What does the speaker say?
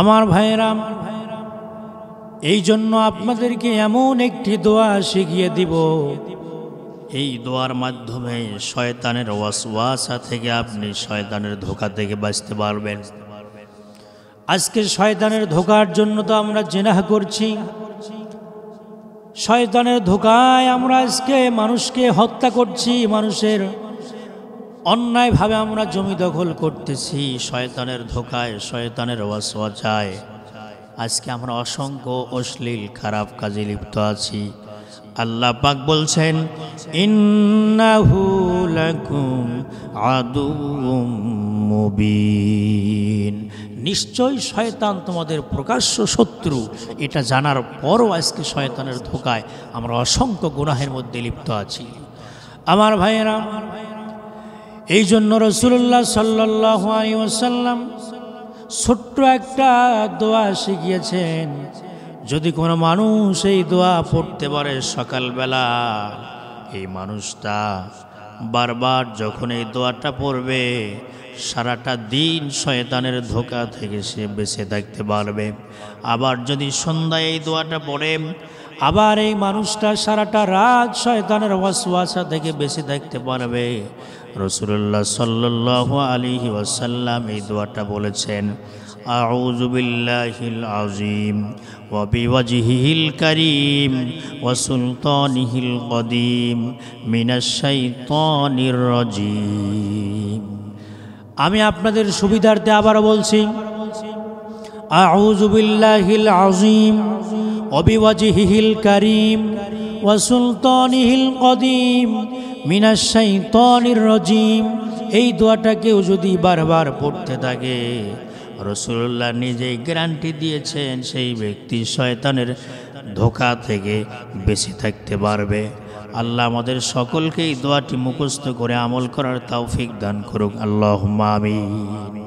আমার ভাইয়েরা, এই জন্য আপনাদেরকে এমন একটি দোয়া শিখিয়ে দিব, এই দোয়ার মাধ্যমে শয়তানের ওয়াসওয়াসা থেকে আপনি শয়তানের ধোঁকা থেকে বাঁচতে পারবেন। আজকে শয়তানের ধোঁকার জন্য তো আমরা জিনাহ করছি, শয়তানের ধোঁকায় আমরা আজকে মানুষকে হত্যা করছি, মানুষের অন্যায়ভাবে আমরা জমি দখল করতেছি, শয়তানের ধোঁকায়, শয়তানের ওয়াসওয়াসায় আজকে আমরা অসংখ্য অশ্লীল খারাপ কাজে লিপ্ত আছি। আল্লাহ পাক বলছেন, ইন্নাহু লাকুম আদুউম মুবিন, নিশ্চয় শয়তান তোমাদের প্রকাশ্য শত্রু। এটা জানার পরও আজকে শয়তানের ধোঁকায় আমরা অসংখ্য গুনাহের মধ্যে লিপ্ত আছি। আমার ভাইয়েরা, এই জন্য রাসূলুল্লাহ সাল্লাল্লাহু আলাইহি ওয়াসাল্লাম ছোট্ট একটা দোয়া শিখিয়েছেন। যদি কোনো মানুষ এই দোয়া পড়তে পারে সকালবেলা, এই মানুষটা বারবার যখন এই দোয়াটা পড়বে সারাটা দিন শয়তানের ধোঁকা থেকে সে বেঁচে থাকতে পারবে। আবার যদি সন্ধ্যায় এই দোয়াটা পড়ে, আবার এই মানুষটা সারাটা রাত শয়তানের ওয়াসওয়াসা থেকে বেঁচে থাকতে পারবে। রাসূলুল্লাহ সাল্লাল্লাহু আলাইহি ওয়াসাল্লাম এই দোয়াটা বলেছেন, আউযু বিল্লাহিল আযীম ওয়া বিওয়াজহিল কারীম ওয়া সুলতানিহিল কদীম মিনাশ শাইতানির রাজীম। আমি আপনাদের সুবিধার্থে আবার বলছি, আউযু বিল্লাহিল আযীম ওয়া বিওয়াজহিল কারীম ওয়া সুলতানিহিল কদীম মিনাশ শাইতানির রাজীম। এই দোয়াটা কেউ যদি বারবার পড়তে থাকে, রাসূলুল্লাহ নিজেই গ্যারান্টি দিয়েছেন সেই ব্যক্তি শয়তানের ধোঁকা থেকে বেঁচে থাকতে পারবে। আল্লাহ আমাদের সকলকে এই দোয়াটি মুখস্থ করে আমল করার তৌফিক দান করুক। আল্লাহুম্মা আমিন।